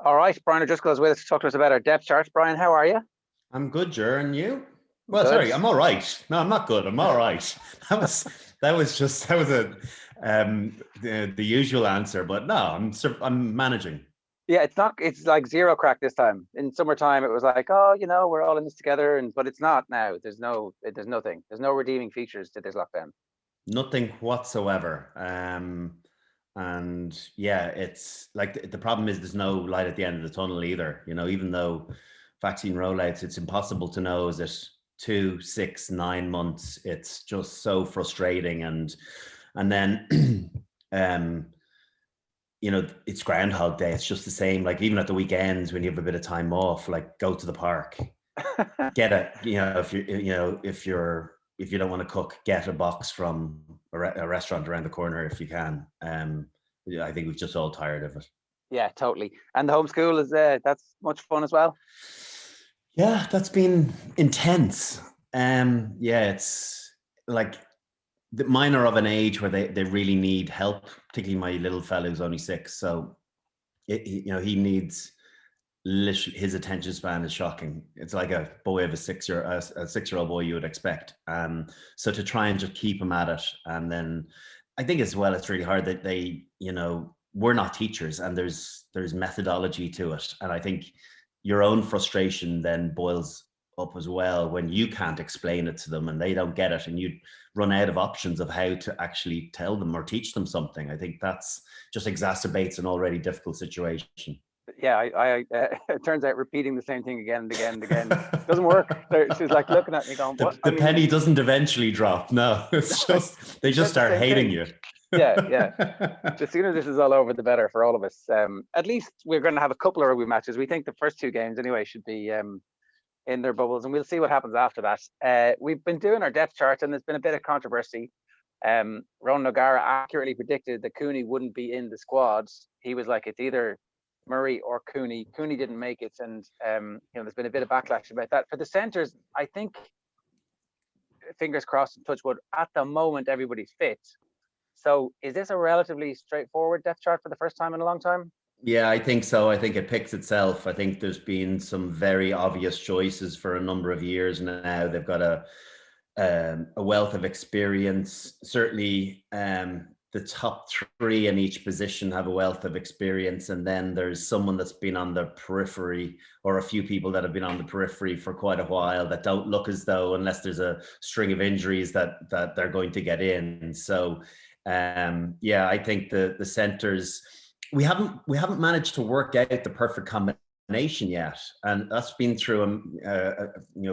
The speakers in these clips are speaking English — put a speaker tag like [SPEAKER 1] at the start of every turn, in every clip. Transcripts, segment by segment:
[SPEAKER 1] All right, Brian just goes with us to talk to us about our depth chart. Brian, how are you?
[SPEAKER 2] I'm good, Jer, and you? Well,
[SPEAKER 1] Good.
[SPEAKER 2] sorry, I'm all right. No, I'm not good. I'm all right. That was the usual answer, but no, I'm managing.
[SPEAKER 1] Yeah, it's like zero crack this time. In summertime, it was like, oh, we're all in this together, but it's not now. There's nothing. There's no redeeming features to this lockdown.
[SPEAKER 2] Nothing whatsoever. And yeah, it's like the problem is there's no light at the end of the tunnel either. Even though vaccine rollouts, it's impossible to know, is it 2, 6, 9 months? It's just so frustrating. And then it's Groundhog Day. It's just the same. Like even at the weekends when you have a bit of time off, like go to the park, get if you don't want to cook, get a box from a restaurant around the corner if you can. I think we're just all tired of it.
[SPEAKER 1] Yeah, totally. And the homeschool that's much fun as well.
[SPEAKER 2] Yeah, that's been intense. It's like mine are of an age where they really need help, particularly my little fellow who's only 6. So he needs literally, his attention span is shocking. It's like a boy of a 6-year-old boy you would expect. So to try and just keep him at it, and then I think as well it's really hard that we're not teachers, and there's methodology to it, and I think your own frustration then boils up as well when you can't explain it to them and they don't get it, and you run out of options of how to actually tell them or teach them something. I think that's just exacerbates an already difficult situation.
[SPEAKER 1] Yeah, it turns out repeating the same thing again and again and again doesn't work. She's like looking at me going, what?
[SPEAKER 2] The penny doesn't eventually drop. No, it's just, they just start hating you.
[SPEAKER 1] Yeah. The sooner this is all over, the better for all of us. At least we're going to have a couple of rugby matches. We think the first 2 games anyway should be in their bubbles, and we'll see what happens after that. We've been doing our depth chart, and there's been a bit of controversy. Ron Nogara accurately predicted that Cooney wouldn't be in the squad. He was like, it's either Murray or Cooney. Cooney didn't make it, and there's been a bit of backlash about that. For the centres, I think, fingers crossed and touch wood, at the moment everybody's fit. So is this a relatively straightforward depth chart for the first time in a long time?
[SPEAKER 2] Yeah, I think so. I think it picks itself. I think there's been some very obvious choices for a number of years now. They've got a wealth of experience. Certainly, the top 3 in each position have a wealth of experience, and then there's someone that's been on the periphery, or a few people that have been on the periphery for quite a while that don't look as though, unless there's a string of injuries, that they're going to get in. So I think the centres, we haven't managed to work out the perfect combination yet, and that's been through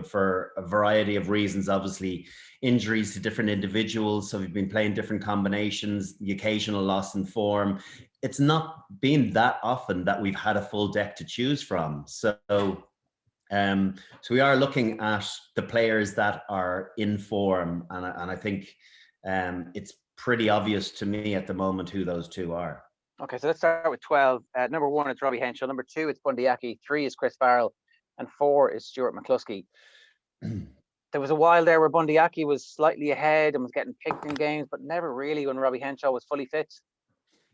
[SPEAKER 2] for a variety of reasons. Obviously, injuries to different individuals, so we've been playing different combinations, the occasional loss in form. It's not been that often that we've had a full deck to choose from. So we are looking at the players that are in form, and I think it's pretty obvious to me at the moment who those 2 are.
[SPEAKER 1] Okay, so let's start with 12. Number 1, it's Robbie Henshaw. Number 2, it's Bundee Aki. 3 is Chris Farrell. And 4 is Stuart McCluskey. There was a while there where Bundee Aki was slightly ahead and was getting picked in games, but never really when Robbie Henshaw was fully fit.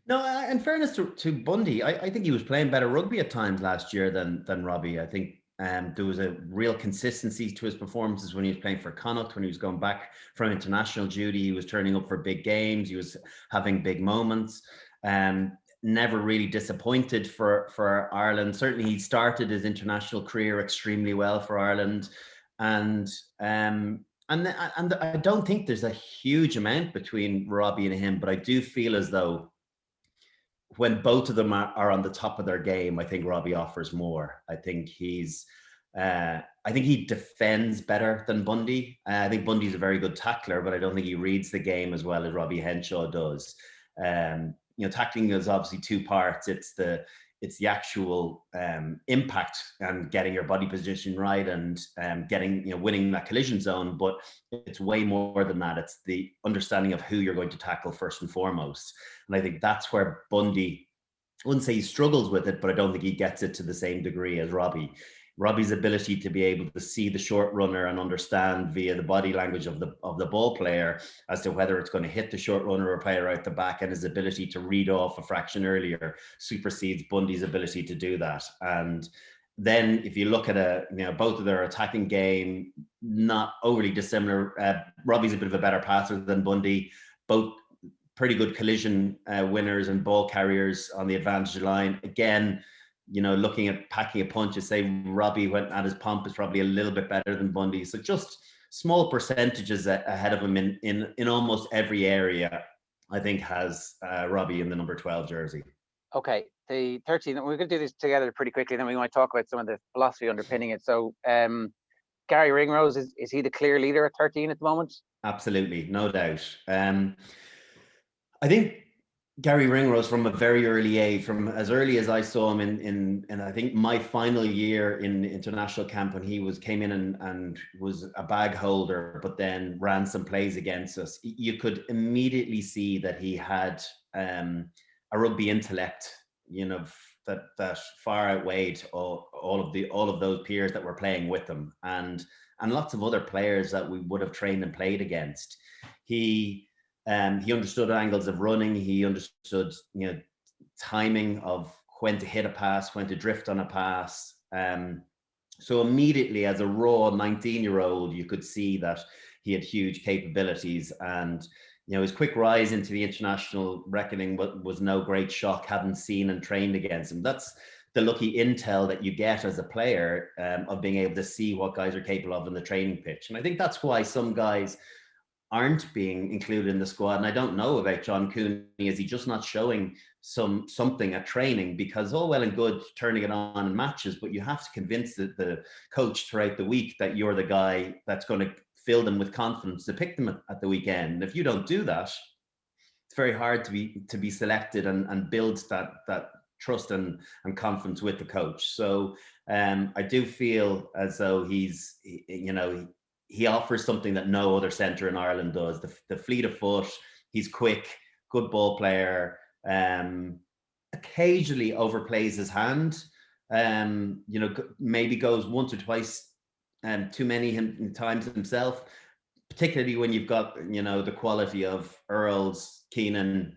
[SPEAKER 2] No, in fairness to Bundee, I think he was playing better rugby at times last year than Robbie. I think there was a real consistency to his performances when he was playing for Connacht, when he was going back from international duty. He was turning up for big games. He was having big moments. Never really disappointed for Ireland. Certainly, he started his international career extremely well for Ireland, and I don't think there's a huge amount between Robbie and him, but I do feel as though when both of them are on the top of their game, I think Robbie offers more. I think he defends better than Bundee. I think Bundy's a very good tackler, but I don't think he reads the game as well as Robbie Henshaw does. Tackling is obviously 2 parts. It's the actual impact and getting your body position right and winning that collision zone. But it's way more than that. It's the understanding of who you're going to tackle first and foremost. And I think that's where Bundee, I wouldn't say he struggles with it, but I don't think he gets it to the same degree as Robbie. Robbie's ability to be able to see the short runner and understand via the body language of the ball player as to whether it's going to hit the short runner or player out the back, and his ability to read off a fraction earlier supersedes Bundy's ability to do that. And then if you look at both of their attacking game, not overly dissimilar. Robbie's a bit of a better passer than Bundy. Both pretty good collision winners and ball carriers on the advantage line. Again, looking at packing a punch, you say Robbie went at his pump is probably a little bit better than Bundy. So just small percentages ahead of him in almost every area, I think, has Robbie in the number 12 jersey.
[SPEAKER 1] Okay, the 13, we're going to do this together pretty quickly, then we might talk about some of the philosophy underpinning it. So Gary Ringrose, is he the clear leader at 13 at the moment?
[SPEAKER 2] Absolutely, no doubt. I think Gary Ringrose, from a very early age, from as early as I saw him in I think my final year in international camp, when he came in and was a bag holder, but then ran some plays against us, you could immediately see that he had a rugby intellect, that far outweighed all of those peers that were playing with him, and lots of other players that we would have trained and played against. He understood angles of running. He understood, timing of when to hit a pass, when to drift on a pass. So immediately, as a raw 19-year-old, you could see that he had huge capabilities, and his quick rise into the international reckoning was no great shock, having seen and trained against him. That's the lucky intel that you get as a player, of being able to see what guys are capable of in the training pitch. And I think that's why some guys aren't being included in the squad. And I don't know about John Cooney. Is he just not showing something at training? Because all well and good turning it on in matches, but you have to convince the coach throughout the week that you're the guy that's going to fill them with confidence to pick them at the weekend. And if you don't do that, it's very hard to be selected and build that trust and confidence with the coach. So I do feel as though he offers something that no other centre in Ireland does. The fleet of foot, he's quick, good ball player, occasionally overplays his hand, maybe goes once or twice too many times himself, particularly when you've got, the quality of Earls, Keenan,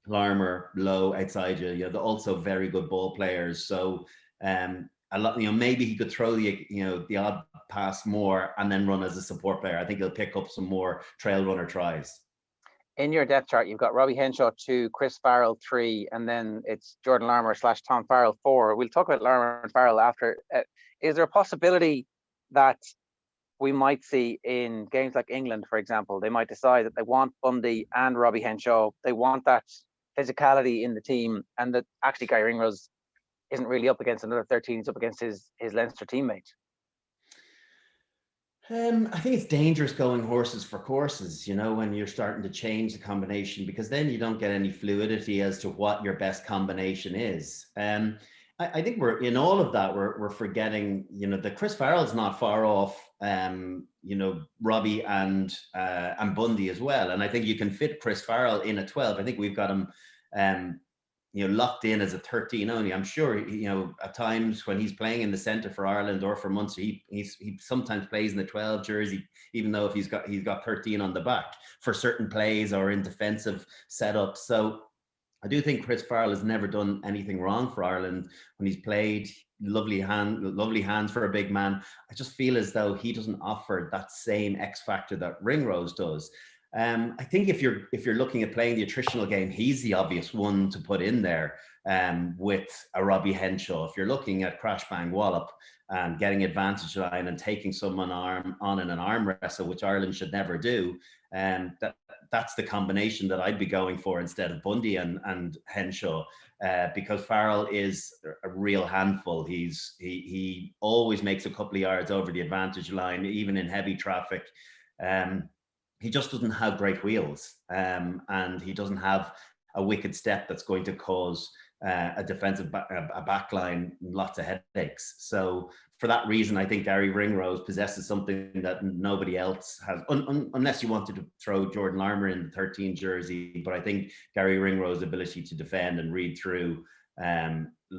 [SPEAKER 2] Larmour, Lowe outside you. They're also very good ball players. So a lot, maybe he could throw the odd pass more and then run as a support player. I think he'll pick up some more trail runner tries.
[SPEAKER 1] In your depth chart, you've got Robbie Henshaw 2, Chris Farrell 3, and then it's Jordan Larmour / Tom Farrell 4. We'll talk about Larmour and Farrell after. Is there a possibility that we might see in games like England, for example, they might decide that they want Bundy and Robbie Henshaw, they want that physicality in the team, and that actually Gary Ringrose isn't really up against another 13, he's up against his Leinster teammate?
[SPEAKER 2] I think it's dangerous going horses for courses, when you're starting to change the combination, because then you don't get any fluidity as to what your best combination is. I think we're in all of that. We're forgetting, that Chris Farrell's not far off, Robbie and Bundy as well. And I think you can fit Chris Farrell in at 12. I think we've got him, locked in as a 13 only. I'm sure, at times when he's playing in the centre for Ireland or for Munster, he sometimes plays in the 12 jersey, even though if he's got 13 on the back for certain plays or in defensive setups. So I do think Chris Farrell has never done anything wrong for Ireland when he's played. Lovely hands for a big man. I just feel as though he doesn't offer that same X factor that Ringrose does. I think if you're looking at playing the attritional game, he's the obvious one to put in there, with a Robbie Henshaw. If you're looking at crash bang wallop and getting advantage line and taking someone on in an arm wrestle, which Ireland should never do, that's the combination that I'd be going for instead of Bundy and Henshaw, because Farrell is a real handful. He always makes a couple of yards over the advantage line, even in heavy traffic. He just doesn't have great wheels, and he doesn't have a wicked step that's going to cause a defensive back line lots of headaches. So for that reason, I think Gary Ringrose possesses something that nobody else has, unless you wanted to throw Jordan Larmour in the 13 jersey. But I think Gary Ringrose's ability to defend and read through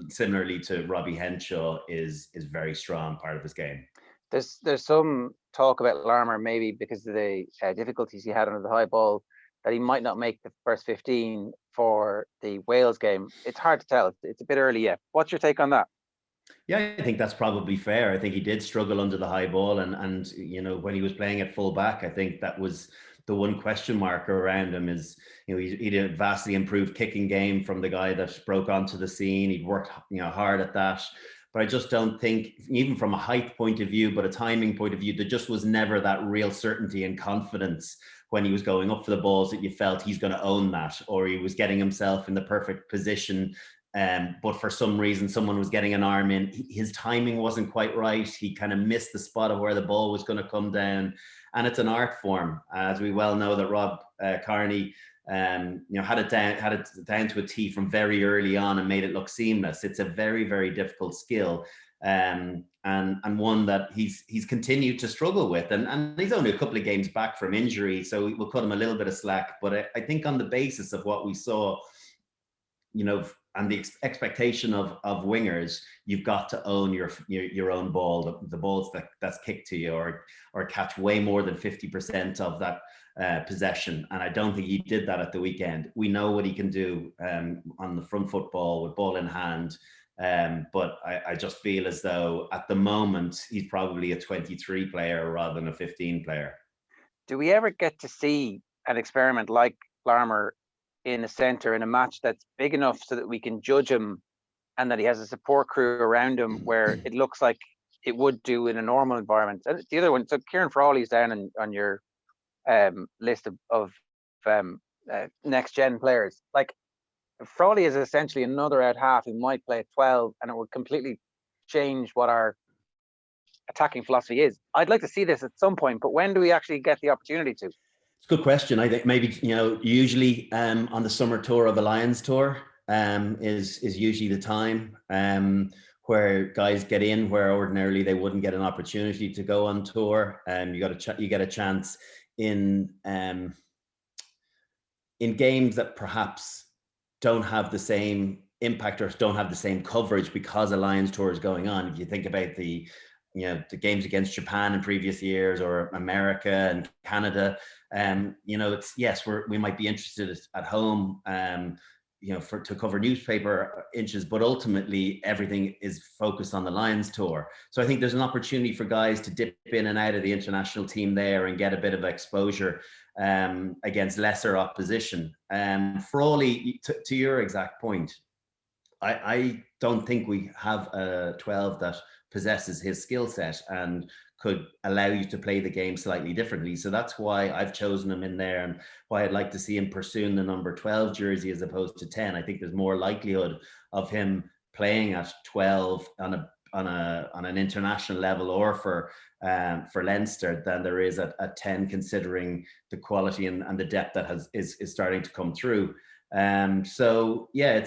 [SPEAKER 2] similarly to Robbie Henshaw, is very strong part of his game.
[SPEAKER 1] There's some talk about Larmour, maybe because of the difficulties he had under the high ball, that he might not make the first 15 for the Wales game. It's hard to tell. It's a bit early yet. What's your take on that?
[SPEAKER 2] Yeah, I think that's probably fair. I think he did struggle under the high ball, and you know, when he was playing at full back, I think that was the one question mark around him. Is, you know, he did a vastly improved kicking game from the guy that broke onto the scene. He'd worked, you know, hard at that. But I just don't think, even from a height point of view, but a timing point of view, there just was never that real certainty and confidence when he was going up for the balls that you felt he's going to own that, or he was getting himself in the perfect position. But for some reason, someone was getting an arm in. His timing wasn't quite right. He kind of missed the spot of where the ball was going to come down. And it's an art form, as we well know that Rob Kearney, you know, had it down to a T from very early on and made it look seamless. It's a very, very difficult skill, and one that he's continued to struggle with. And he's only a couple of games back from injury, so we'll cut him a little bit of slack. But I think on the basis of what we saw, you know, and the expectation of wingers, you've got to own your own ball, the balls that's kicked to you, or catch way more than 50% of that possession. And I don't think he did that at the weekend. We know what he can do on the front football with ball in hand. But I just feel as though at the moment he's probably a 23 player rather than a 15 player.
[SPEAKER 1] Do we ever get to see an experiment like Larmour in a centre in a match that's big enough so that we can judge him, and that he has a support crew around him where it looks like it would do in a normal environment? And the other one, so Kieran Frawley's down on your list of next gen players. Like, Frawley is essentially another out half who might play at 12, and it would completely change what our attacking philosophy is. I'd like to see this at some point, but when do we actually get the opportunity to?
[SPEAKER 2] It's a good question. I think maybe, you know, usually on the summer tour of a Lions tour is usually the time where guys get in where ordinarily they wouldn't get an opportunity to go on tour. You get a chance in games that perhaps don't have the same impact or don't have the same coverage because a Lions tour is going on. If you think about the games against Japan in previous years, or America and Canada, you know, it's, yes, we might be interested at home, you know, to cover newspaper inches, but ultimately everything is focused on the Lions tour. So I think there's an opportunity for guys to dip in and out of the international team there and get a bit of exposure against lesser opposition. Frawley, to your exact point, I don't think we have a 12 that possesses his skill set and could allow you to play the game slightly differently. So that's why I've chosen him in there, and why I'd like to see him pursuing the number 12 jersey as opposed to 10. I think there's more likelihood of him playing at 12 on an international level or for Leinster than there is at 10, considering the quality and the depth that is starting to come through. So yeah,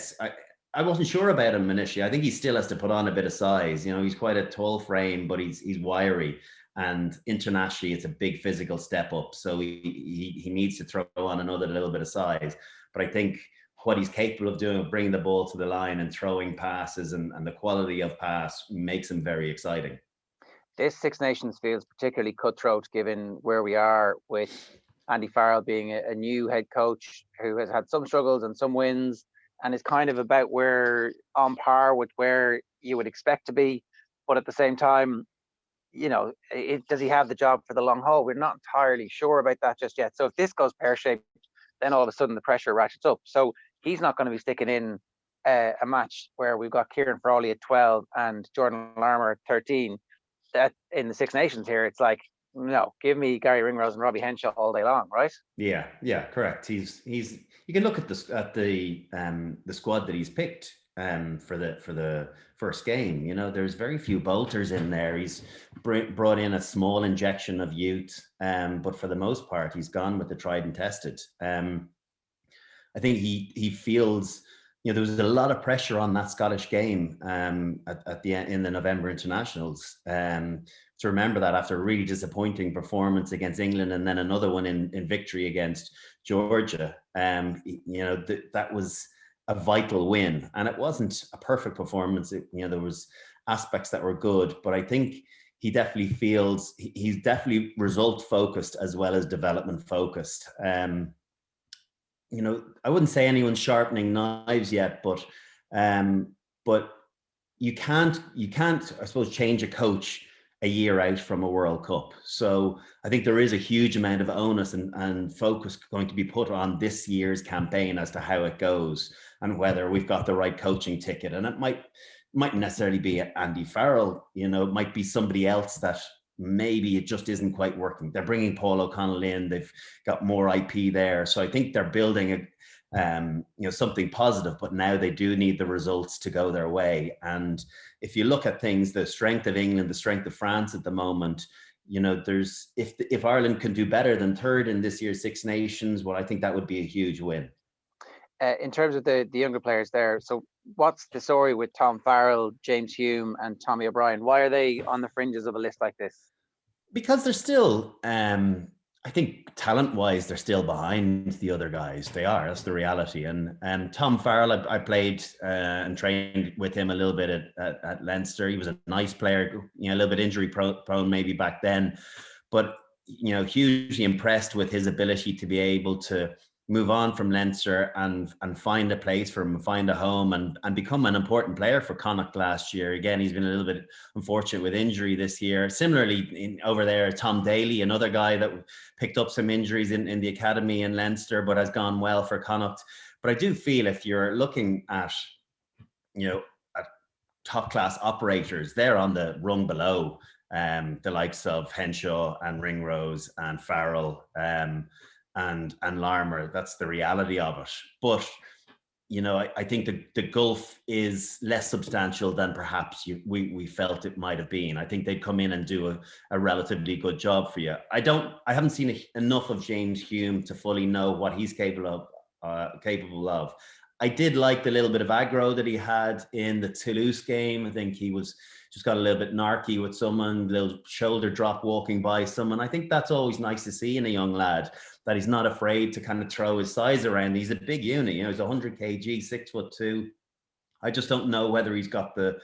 [SPEAKER 2] I wasn't sure about him initially. I think he still has to put on a bit of size. You know, he's quite a tall frame, but he's wiry, and internationally it's a big physical step up. So he needs to throw on another little bit of size. But I think what he's capable of doing, of bringing the ball to the line and throwing passes, and the quality of pass, makes him very exciting.
[SPEAKER 1] This Six Nations feels particularly cutthroat given where we are, with Andy Farrell being a new head coach who has had some struggles and some wins, and is kind of about where on par with where you would expect to be. But at the same time, you know, does he have the job for the long haul? We're not entirely sure about that just yet. So if this goes pear-shaped, then all of a sudden the pressure ratchets up. So he's not going to be sticking in a match where we've got Kieran Frawley at 12 and Jordan Larmour at 13. That in the Six Nations here, it's like, no, give me Gary Ringrose and Robbie Henshaw all day long, right?
[SPEAKER 2] Yeah, correct. He's. You can look at the squad that he's picked for the first game. You know, there's very few bolters in there. He's brought in a small injection of youth, but for the most part, he's gone with the tried and tested. I think he feels, you know, there was a lot of pressure on that Scottish game at the end in the November internationals. To remember that after a really disappointing performance against England, and then another one in victory against Georgia, you know, that was a vital win. And it wasn't a perfect performance. There was aspects that were good, but I think he definitely feels he's definitely result focused as well as development focused. I wouldn't say anyone's sharpening knives yet, but you can't, I suppose, change a coach a year out from a World Cup. So I think there is a huge amount of onus and focus going to be put on this year's campaign as to how it goes and whether we've got the right coaching ticket. And it mightn't necessarily be Andy Farrell, it might be somebody else that maybe it just isn't quite working. They're bringing Paul O'Connell in, they've got more IP there. So I think they're building something positive, but now they do need the results to go their way. And if you look at things, the strength of England, the strength of France at the moment, there's if Ireland can do better than third in this year's Six Nations, well, I think that would be a huge win.
[SPEAKER 1] In terms of the younger players there, so what's the story with Tom Farrell, James Hume and Tommy O'Brien? Why are they on the fringes of a list like this?
[SPEAKER 2] Because they're still, I think talent-wise, they're still behind the other guys. They are. That's the reality. And Tom Farrell, I played and trained with him a little bit at Leinster. He was a nice player, a little bit injury prone maybe back then, but hugely impressed with his ability to be able to move on from Leinster and find a place for him, find a home and become an important player for Connacht last year. Again, he's been a little bit unfortunate with injury this year. Similarly, over there, Tom Daly, another guy that picked up some injuries in the academy in Leinster, but has gone well for Connacht. But I do feel if you're looking at, at top class operators, they're on the rung below the likes of Henshaw and Ringrose and Farrell, and Larmour. That's the reality of it. But I think the gulf is less substantial than perhaps we felt it might have been. I think they'd come in and do a relatively good job for you. I haven't seen enough of James Hume to fully know what he's capable of. I did like the little bit of aggro that he had in the Toulouse game. I think he was just got a little bit narky with someone, little shoulder drop walking by someone. I think that's always nice to see in a young lad, that he's not afraid to kind of throw his size around. He's a big unit, he's 100 kg, 6'2". I just don't know whether he's got the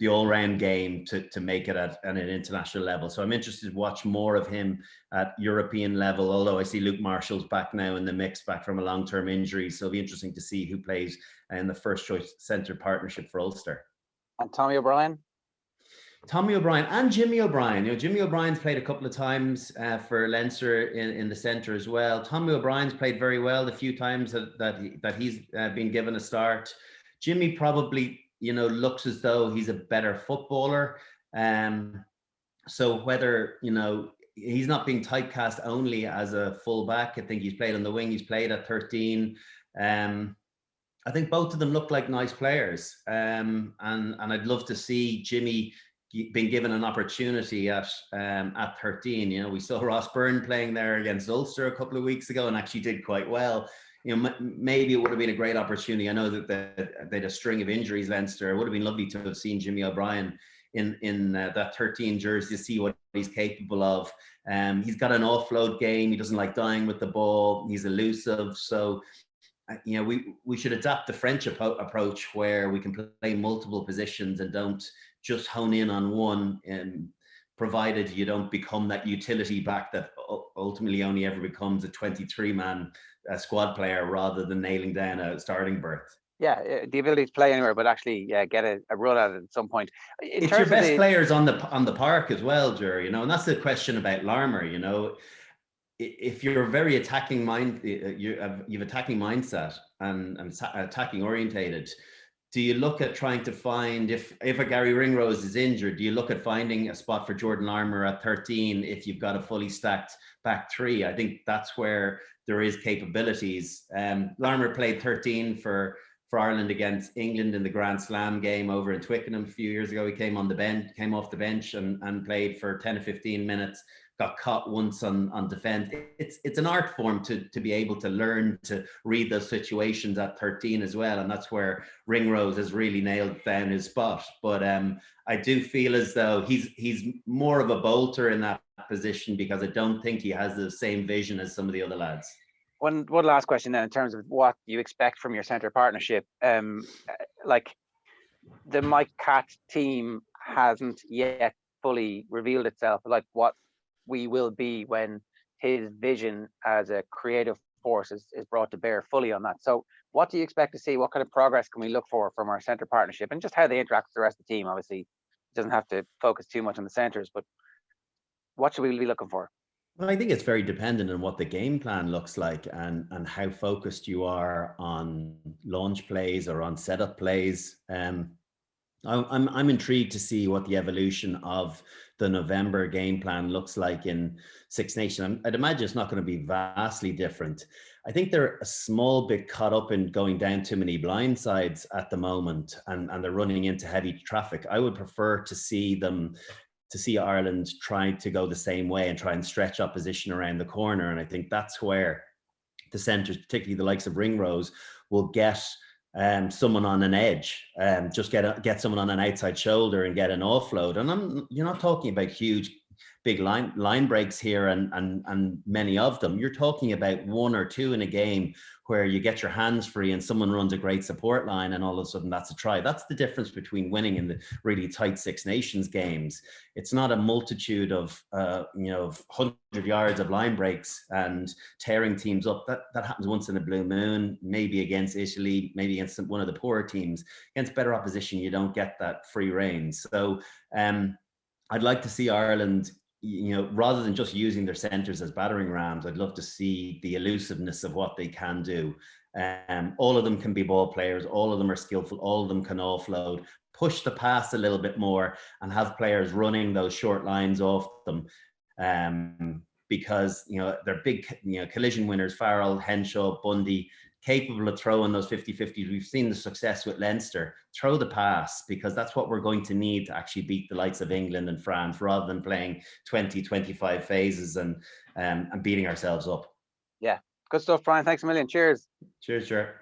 [SPEAKER 2] all-round game to make it at an international level. So I'm interested to watch more of him at European level, although I see Luke Marshall's back now in the mix, back from a long-term injury. So it'll be interesting to see who plays in the first choice centre partnership for Ulster.
[SPEAKER 1] And Tommy O'Brien?
[SPEAKER 2] Tommy O'Brien and Jimmy O'Brien. Jimmy O'Brien's played a couple of times for Leinster in the centre as well. Tommy O'Brien's played very well the few times that he's been given a start. Jimmy probably, looks as though he's a better footballer. So whether, he's not being typecast only as a fullback. I think he's played on the wing. He's played at 13. I think both of them look like nice players. And I'd love to see Jimmy being given an opportunity at 13. We saw Ross Byrne playing there against Ulster a couple of weeks ago and actually did quite well. Maybe it would have been a great opportunity. I know that they had a string of injuries, Leinster. It would have been lovely to have seen Jimmy O'Brien in that 13 jersey to see what he's capable of. He's got an offload game. He doesn't like dying with the ball. He's elusive. So, we should adapt the French approach where we can play multiple positions and don't just hone in on one, provided you don't become that utility back that ultimately only ever becomes a 23-man squad player rather than nailing down a starting berth.
[SPEAKER 1] Yeah, the ability to play anywhere, but actually get a run at it at some point.
[SPEAKER 2] It's your best players on the park as well, Jerry. And that's the question about Larmour. If you're very attacking you've attacking mindset and attacking orientated. Do you look at trying to find, if a Gary Ringrose is injured, do you look at finding a spot for Jordan Larmour at 13 if you've got a fully stacked back three? I think that's where there is capabilities. Larmour played 13 for Ireland against England in the Grand Slam game over in Twickenham a few years ago. He came off the bench and played for 10 or 15 minutes. Got caught once on defense. It's an art form to be able to learn to read those situations at 13 as well, and that's where Ringrose has really nailed down his spot. But I do feel as though he's more of a bolter in that position because I don't think he has the same vision as some of the other lads.
[SPEAKER 1] One last question then, in terms of what you expect from your centre partnership. Like the Mike Catt team hasn't yet fully revealed itself, like what we will be when his vision as a creative force is brought to bear fully on that. So what do you expect to see? What kind of progress can we look for from our centre partnership, and just how they interact with the rest of the team? Obviously, it doesn't have to focus too much on the centres, but what should we be looking for?
[SPEAKER 2] Well, I think it's very dependent on what the game plan looks like and how focused you are on launch plays or on setup plays. I'm intrigued to see what the evolution of the November game plan looks like in Six Nations. I'd imagine it's not going to be vastly different. I think they're a small bit caught up in going down too many blindsides at the moment, and they're running into heavy traffic. I would prefer to see Ireland trying to go the same way and try and stretch opposition around the corner. And I think that's where the centres, particularly the likes of Ringrose, will get someone on an edge, just get someone on an outside shoulder and get an offload. And you're not talking about huge, big line breaks here and many of them. You're talking about one or two in a game where you get your hands free and someone runs a great support line and all of a sudden that's a try. That's the difference between winning in the really tight Six Nations games. It's not a multitude of 100 yards of line breaks and tearing teams up. That happens once in a blue moon, maybe against Italy, maybe against one of the poorer teams. Against better opposition, you don't get that free rein. So I'd like to see Ireland, rather than just using their centres as battering rams, I'd love to see the elusiveness of what they can do. All of them can be ball players. All of them are skillful. All of them can offload, push the pass a little bit more and have players running those short lines off them. Because, they're big, collision winners, Farrell, Henshaw, Bundy, capable of throwing those 50-50s. We've seen the success with Leinster. Throw the pass, because that's what we're going to need to actually beat the likes of England and France, rather than playing 20-25 phases and beating ourselves up.
[SPEAKER 1] Yeah, good stuff, Brian. Thanks a million. Cheers.
[SPEAKER 2] Cheers, sure.